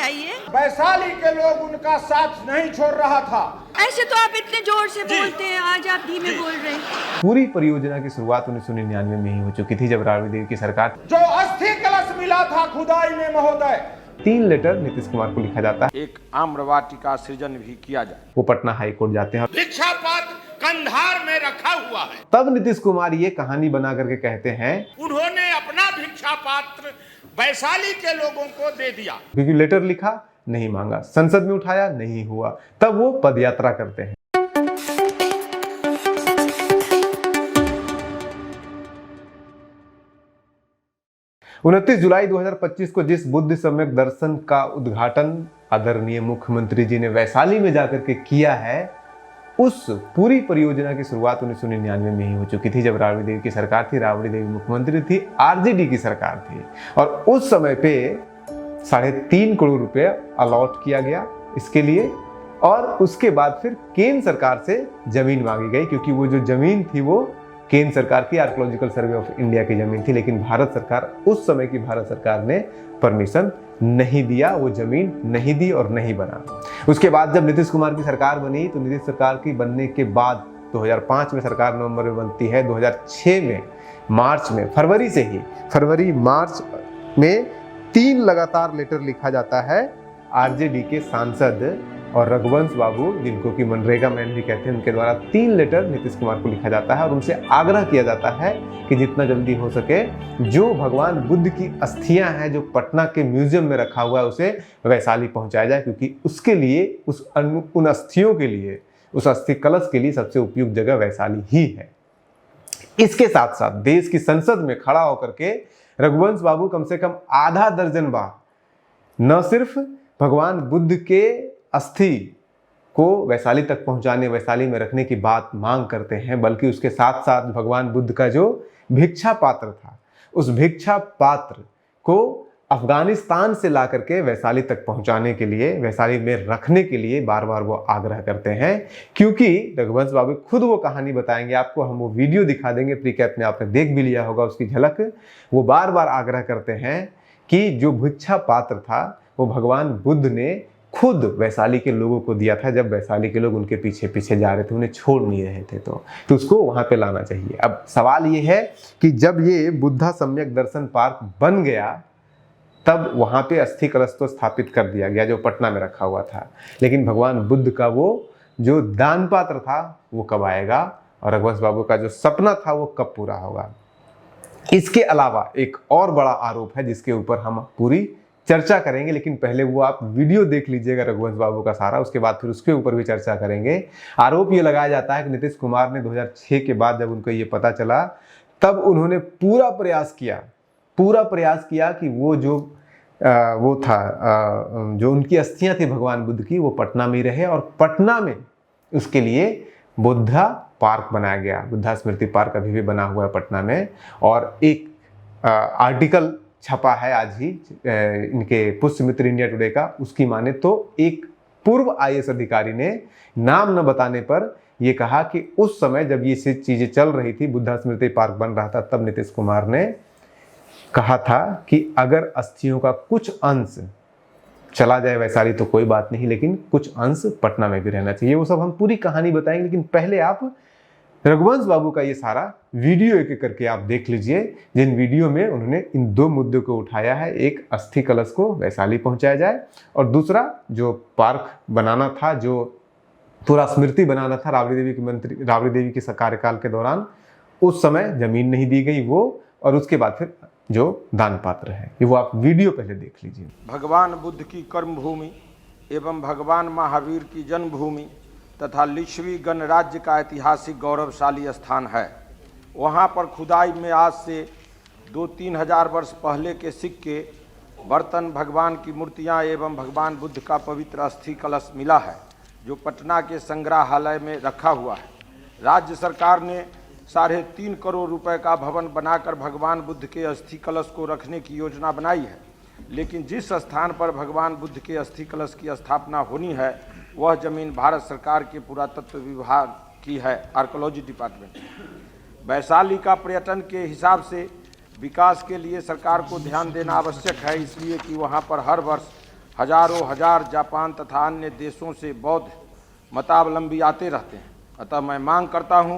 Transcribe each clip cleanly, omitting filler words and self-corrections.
आइए। वैशाली के लोग उनका साथ नहीं छोड़ रहा था। ऐसे तो आप इतने जोर से बोलते हैं, आज आप धीमे बोल रहे हैं। पूरी परियोजना की शुरुआत 1999 में ही हो चुकी थी, जब राबड़ी देवी की सरकार। जो अस्थि कलश मिला था खुदाई में महोदय, 3 लेटर नीतीश कुमार को लिखा जाता है, एक आम्रवाटिका सृजन भी किया जाए। वो पटना हाई कोर्ट जाते हैं। भिक्षा पात्र कंधार में रखा हुआ है। तब नीतीश कुमार ये कहानी बना करके कहते हैं, उन्होंने अपना भिक्षा पात्र वैशाली के लोगों को दे दिया। क्योंकि लेटर लिखा नहीं मांगा, संसद में उठाया नहीं हुआ, तब वो पदयात्रा करते हैं। उनतीस जुलाई 2025 को जिस बुद्ध सम्यक दर्शन का उद्घाटन आदरणीय मुख्यमंत्री जी ने वैशाली में जाकर के किया है, उस पूरी परियोजना की शुरुआत 1999 में ही हो चुकी थी, जब राबड़ी देवी की सरकार थी। राबड़ी देवी मुख्यमंत्री थी, आरजेडी की सरकार थी, और उस समय पे 3.5 करोड़ रुपए अलॉट किया गया इसके लिए। और उसके बाद फिर केंद्र सरकार से जमीन मांगी गई, क्योंकि वो जो जमीन थी वो केंद्र सरकार की आर्कियोलॉजिकल सर्वे ऑफ इंडिया की जमीन थी, लेकिन भारत सरकार, उस समय की भारत सरकार ने परमिशन नहीं दिया, वो जमीन नहीं दी और नहीं बना। उसके बाद जब नीतीश कुमार की सरकार बनी, तो नीतीश सरकार की बनने के बाद 2005 में सरकार नवंबर में बनती है, 2006 में मार्च में, फरवरी मार्च में 3 लगातार लेटर लिखा जाता है आरजेडी के सांसद और रघुवंश बाबू, जिनको कि मनरेगा मैन भी कहते हैं, उनके द्वारा 3 लेटर नीतीश कुमार को लिखा जाता है और उनसे आग्रह किया जाता है कि जितना जल्दी हो सके जो भगवान बुद्ध की अस्थियां हैं जो पटना के म्यूजियम में रखा हुआ है, उसे वैशाली पहुंचाया जाए, क्योंकि उसके लिए, उन अस्थियों के लिए, उस अस्थि कलश के लिए सबसे उपयुक्त जगह वैशाली ही है। इसके साथ साथ देश की संसद में खड़ा होकर के रघुवंश बाबू कम से कम आधा दर्जन बार न सिर्फ भगवान बुद्ध के अस्थि को वैशाली तक पहुंचाने, वैशाली में रखने की बात मांग करते हैं, बल्कि उसके साथ साथ भगवान बुद्ध का जो भिक्षा पात्र था, उस भिक्षा पात्र को अफगानिस्तान से ला करके वैशाली तक पहुंचाने के लिए, वैशाली में रखने के लिए बार बार वो आग्रह करते हैं। क्योंकि रघुवंश बाबू खुद वो कहानी बताएंगे आपको, हम वो वीडियो दिखा देंगे, प्री कैप में आपने देख भी लिया होगा उसकी झलक। वो बार बार आग्रह करते हैं कि जो भिक्षा पात्र था वो भगवान बुद्ध ने खुद वैशाली के लोगों को दिया था, जब वैशाली के लोग उनके पीछे पीछे जा रहे थे, उन्हें छोड़ नहीं रहे थे, तो उसको वहां पे लाना चाहिए। अब सवाल ये है कि जब ये बुद्धा सम्यक दर्शन पार्क बन गया, तब वहां पे अस्थि कलश तो स्थापित कर दिया गया जो पटना में रखा हुआ था, लेकिन भगवान बुद्ध का वो जो दान पात्र था वो कब आएगा, और रघुवंश बाबू का जो सपना था वो कब पूरा होगा। इसके अलावा एक और बड़ा आरोप है जिसके ऊपर हम पूरी चर्चा करेंगे, लेकिन पहले वो आप वीडियो देख लीजिएगा रघुवंश बाबू का सारा, उसके बाद फिर उसके ऊपर भी चर्चा करेंगे। आरोप ये लगाया जाता है कि नीतीश कुमार ने 2006 के बाद जब उनको ये पता चला, तब उन्होंने पूरा प्रयास किया कि वो जो जो उनकी अस्थियां थी भगवान बुद्ध की, वो पटना में ही रहे, और पटना में उसके लिए बुद्धा पार्क बनाया गया। बुद्धा स्मृति पार्क अभी भी बना हुआ है पटना में, और एक आर्टिकल छपा है आज ही इनके पुष्य मित्र इंडिया टुडे का, उसकी माने तो एक पूर्व आईएएस अधिकारी ने नाम न बताने पर यह कहा कि उस समय जब ये चीजें चल रही थी, बुद्धा स्मृति पार्क बन रहा था, तब नीतीश कुमार ने कहा था कि अगर अस्थियों का कुछ अंश चला जाए वैशाली तो कोई बात नहीं, लेकिन कुछ अंश पटना में भी रहना चाहिए। वो सब हम पूरी कहानी बताएंगे, लेकिन पहले आप रघुवंश बाबू का ये सारा वीडियो एक एक करके आप देख लीजिए, जिन वीडियो में उन्होंने इन 2 मुद्दों को उठाया है। एक, अस्थि कलश को वैशाली पहुंचाया जाए, और दूसरा जो पार्क बनाना था, जो पूरा स्मृति बनाना था राबड़ी देवी के कार्यकाल के दौरान, उस समय जमीन नहीं दी गई वो, और उसके बाद फिर जो दान पात्र है, ये वो आप वीडियो पहले देख लीजिए। भगवान बुद्ध की कर्मभूमि एवं भगवान महावीर की जन्मभूमि तथा लिच्छवी गणराज्य का ऐतिहासिक गौरवशाली स्थान है। वहाँ पर खुदाई में आज से 2-3 हजार वर्ष पहले के सिक्के, बर्तन, भगवान की मूर्तियाँ एवं भगवान बुद्ध का पवित्र अस्थि कलश मिला है, जो पटना के संग्रहालय में रखा हुआ है। राज्य सरकार ने 3.5 करोड़ रुपए का भवन बनाकर भगवान बुद्ध के अस्थि कलश को रखने की योजना बनाई है, लेकिन जिस स्थान पर भगवान बुद्ध के अस्थि कलश की स्थापना होनी है, वह जमीन भारत सरकार के पुरातत्व विभाग की है, आर्कियोलॉजी डिपार्टमेंट। वैशाली का पर्यटन के हिसाब से विकास के लिए सरकार को ध्यान देना आवश्यक है, इसलिए कि वहाँ पर हर वर्ष हजारों हजार जापान तथा अन्य देशों से बौद्ध मतावलंबी आते रहते हैं। अतः मैं मांग करता हूं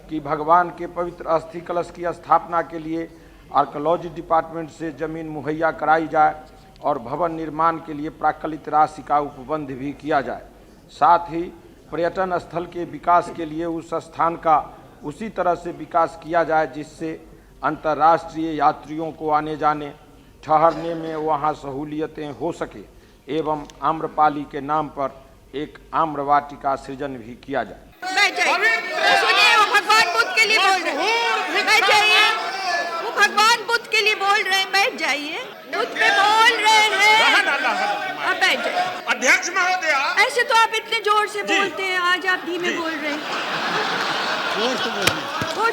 कि भगवान के पवित्र अस्थि कलश की स्थापना के लिए आर्कियोलॉजी डिपार्टमेंट से जमीन मुहैया कराई जाए और भवन निर्माण के लिए प्राक्कलित राशि का उपबंध भी किया जाए। साथ ही पर्यटन स्थल के विकास के लिए उस स्थान का उसी तरह से विकास किया जाए जिससे अंतर्राष्ट्रीय यात्रियों को आने जाने ठहरने में वहां सहूलियतें हो सके एवं आम्रपाली के नाम पर एक आम्रवाटिका सृजन भी किया जाए। बैठ जाइए। सुनिए, वो भगवान बुद्ध के लिए बोल रहे हैं। बैठ जाइए। वो भगवान बुद्ध के लिए बोल रहे हैं। बैठ जाइए। बुद्ध पे बोल रहे हैं। अब बैठ जाइए। अध्यक्ष महोदय, ऐसे तो आप इतने जोर से बोलते हैं, आज आप धीमे बोल रहे हैं।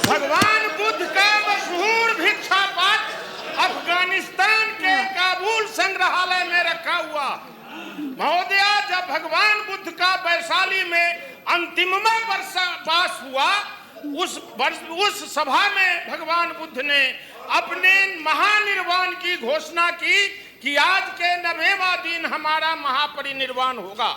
भगवान बुद्ध का मशहूर भिक्षा पात्र अफगानिस्तान के काबुल संग्रहालय में रखा हुआ। महोदय, जब भगवान बुद्ध का वैशाली में अंतिममा वास हुआ, उस सभा में भगवान बुद्ध ने अपने महानिर्वाण की घोषणा की कि आज के 90वां दिन हमारा महापरिनिर्वाण होगा।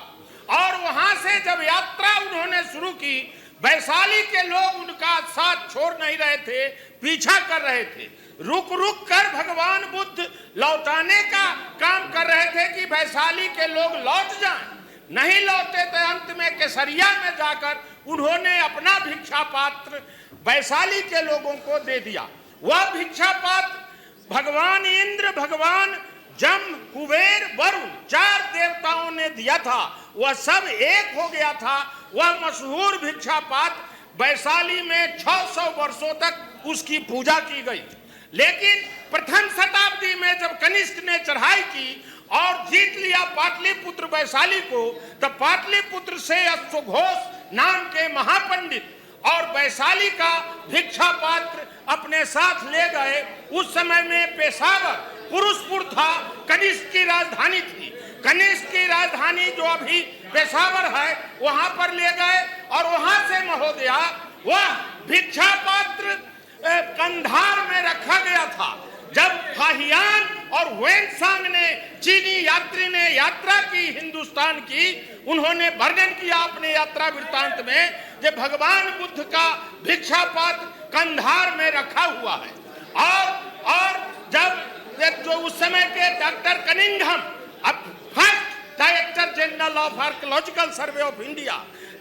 और वहां से जब यात्रा उन्होंने शुरू की, वैशाली के लोग उनका साथ छोड़ नहीं रहे थे, पीछा कर रहे थे। रुक रुक कर भगवान बुद्ध लौटाने का काम कर रहे थे कि वैशाली के लोग लौट जाएं। नहीं लौटे तो अंत में केसरिया में जाकर उन्होंने अपना भिक्षा पात्र वैशाली के लोगों को दे दिया। वह भिक्षा पात्र भगवान इंद्र, भगवान जम, कुबेर, वरुण 4 देवताओं ने दिया था। वह सब एक हो गया था। वह मशहूर भिक्षा पात्र वैशाली में 600 वर्षों तक उसकी पूजा की गई। लेकिन प्रथम शताब्दी में जब कनिष्क ने चढ़ाई की और जीत लिया पाटलिपुत्र वैशाली को, तब पाटलिपुत्र से अश्वघोष नाम के महापंडित और वैशाली का भिक्षा पात्र अपने साथ ले गए। उस समय में पेशावर पुरुषपुर था, कनिष्क की राजधानी थी। कनिष्क की राजधानी जो अभी पेशावर है, वहां पर ले गए और वहां से महोदया वह भिक्षा पात्र कंधार में रखा गया था। जब फाहियान और वेनसांग ने, चीनी यात्री ने यात्रा की हिंदुस्तान की, उन्होंने वर्णन किया अपने यात्रा वृत्तांत में कि भगवान बुद्ध का भिक्षा पात्र कंधार में रखा हुआ है। और जब जो उस समय के डॉक्टर कनिंघम, अब first director general of archaeological survey of India,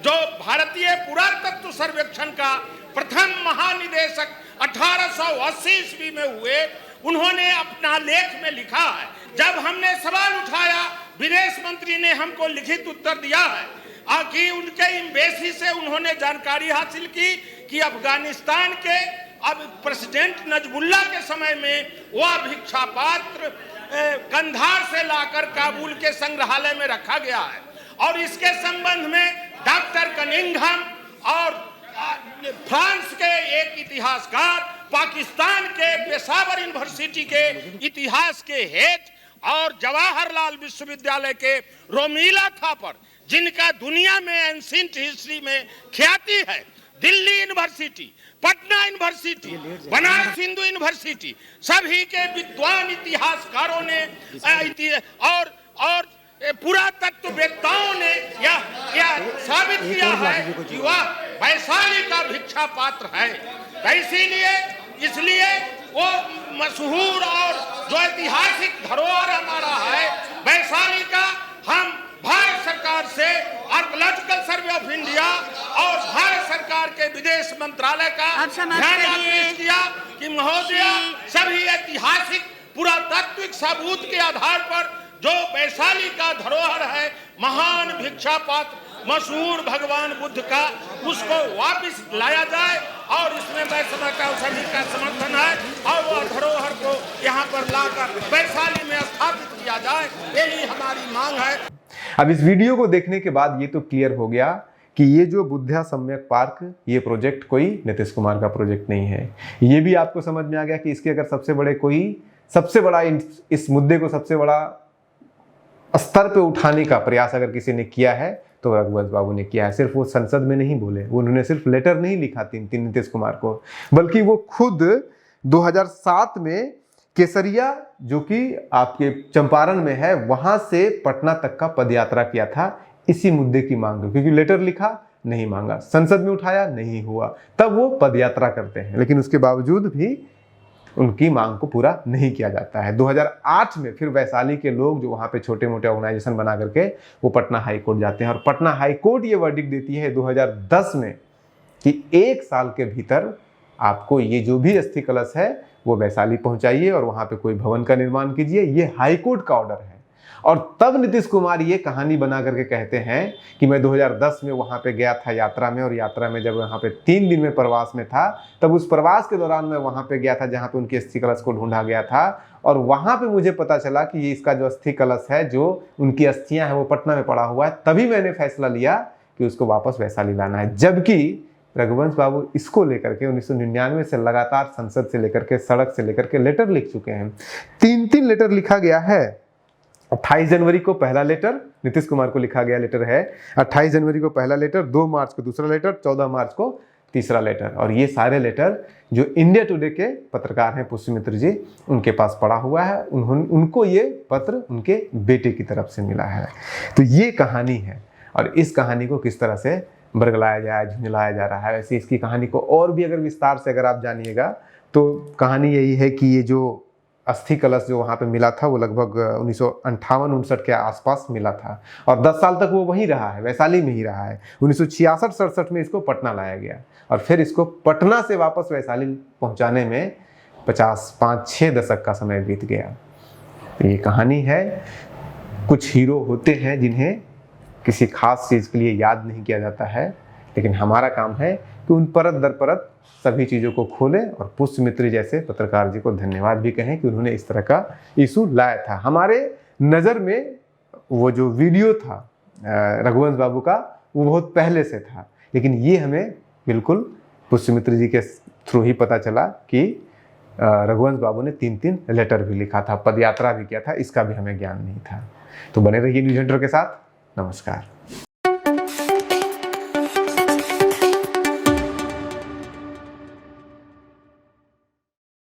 जो भारतीय पुरातत्व सर्वेक्षण का प्रथम महानिदेशक 1880 ईस्वी में हुए, उन्होंने अपना लेख में लिखा है। जब हमने सवाल उठाया, विदेश मंत्री ने हमको लिखित उत्तर दिया है कि उनके एम्बेसी से उन्होंने जानकारी हासिल की कि अफगानिस्तान के अब प्रेसिडेंट नजमुल्ला के समय में वह भिक्षा पात्र कंधार से लाकर काबुल के संग्रहालय में रखा गया है। और इसके संबंध में डॉक्टर कनिंघम और फ्रांस के एक इतिहासकार, पाकिस्तान के पेशावर यूनिवर्सिटी के इतिहास के हेड और जवाहरलाल विश्वविद्यालय के रोमिला थापर, जिनका दुनिया में एंशिएंट हिस्ट्री में ख्याति है, Delhi university, Patna university, Banaras Hindu university, सभी के विद्वान इतिहासकारों ने और पुरातत्ववेत्ताओं ने यह साबित किया है कि वह वैशाली का भिक्षा पात्र है। तो इसलिए वो मशहूर और जो ऐतिहासिक धरोहर हमारा है वैशाली का, हम भारत सरकार से आर्कियोलॉजिकल सर्वे ऑफ इंडिया और भारत सरकार के विदेश मंत्रालय का ध्यान आकृष्ट किया कि महोदय सभी ऐतिहासिक पुरातात्विक सबूत के आधार पर जो वैशाली का धरोहर है, महान भिक्षा पात्र मशहूर भगवान बुद्ध का, उसको वापस लाया जाए। और इसमें मैं समझता हूँ सभी का समर्थन है और वह धरोहर को यहाँ पर लाकर वैशाली में स्थापित किया जाए, यही हमारी मांग है। अब इस वीडियो को देखने के बाद ये तो क्लियर हो गया कि ये जो बुद्धा सम्यक पार्क, ये प्रोजेक्ट कोई नीतीश कुमार का प्रोजेक्ट नहीं है। ये भी आपको समझ में आ गया कि इसके अगर सबसे बड़ा इस मुद्दे को सबसे बड़ा स्तर पे उठाने का प्रयास अगर किसी ने किया है तो रघुवंश बाबू ने किया है। सिर्फ वो संसद में नहीं बोले, उन्होंने सिर्फ लेटर नहीं लिखा नीतीश कुमार को, बल्कि वो खुद 2007 में केसरिया जो कि आपके चंपारण में है, वहां से पटना तक का पदयात्रा किया था इसी मुद्दे की मांग में, क्योंकि लेटर लिखा नहीं मांगा, संसद में उठाया नहीं हुआ, तब वो पदयात्रा करते हैं, लेकिन उसके बावजूद भी उनकी मांग को पूरा नहीं किया जाता है। 2008 में फिर वैशाली के लोग जो वहाँ पे छोटे मोटे ऑर्गेनाइजेशन बना करके वो पटना हाई कोर्ट जाते हैं और पटना हाई कोर्ट ये वर्डिक्ट देती है 2010 में कि 1 साल के भीतर आपको ये जो भी अस्थि कलश है वो वैशाली पहुंचाइए और वहाँ पे कोई भवन का निर्माण कीजिए। ये हाई कोर्ट का ऑर्डर है। और तब नीतीश कुमार ये कहानी बना करके कहते हैं कि मैं 2010 में वहाँ पे गया था यात्रा में, और यात्रा में जब वहाँ पे 3 दिन में प्रवास में था, तब उस प्रवास के दौरान मैं वहाँ पे गया था जहाँ पे उनकी अस्थि कलश को ढूंढा गया था, और वहाँ पे मुझे पता चला कि ये इसका जो अस्थि कलश है, जो उनकी अस्थियाँ हैं वो पटना में पड़ा हुआ है। तभी मैंने फैसला लिया कि उसको वापस वैशाली लाना है। जबकि रघुवंश बाबू इसको लेकर के 1999 से लगातार संसद से लेकर के, सड़क से लेकर के लेटर लिख चुके हैं। 3 लेटर लिखा गया है। 28 जनवरी को पहला लेटर नीतीश कुमार को लिखा गया लेटर है, 28 जनवरी को पहला लेटर, 2 मार्च को दूसरा लेटर, 14 मार्च को तीसरा लेटर। और ये सारे लेटर जो इंडिया टुडे के पत्रकार हैं पुष्यमित्र जी, उनके पास पड़ा हुआ है। उनको ये पत्र उनके बेटे की तरफ से मिला है। तो ये कहानी है, और इस कहानी को किस तरह से बरगलाया जाए, झुंझलाया जा रहा है। वैसे इसकी कहानी को और भी अगर विस्तार से अगर आप जानिएगा तो कहानी यही है कि ये जो अस्थि कलश जो वहाँ पे मिला था वो लगभग 1958-59 के आसपास मिला था, और 10 साल तक वो वहीं रहा है, वैशाली में ही रहा है। 1966-67 में इसको पटना लाया गया, और फिर इसको पटना से वापस वैशाली पहुँचाने में 5-6 दशक का समय बीत गया। ये कहानी है। कुछ हीरो होते हैं जिन्हें किसी खास चीज़ के लिए याद नहीं किया जाता है, लेकिन हमारा काम है कि उन परत दर परत सभी चीज़ों को खोलें, और पुष्यमित्र जैसे पत्रकार जी को धन्यवाद भी कहें कि उन्होंने इस तरह का इशू लाया था। हमारे नज़र में वो जो वीडियो था रघुवंश बाबू का, वो बहुत पहले से था, लेकिन ये हमें बिल्कुल पुष्यमित्र जी के थ्रू ही पता चला कि रघुवंश बाबू ने 3 लेटर भी लिखा था, पदयात्रा भी किया था, इसका भी हमें ज्ञान नहीं था। तो बने रहिए न्यूज़ हंटर के साथ। नमस्कार।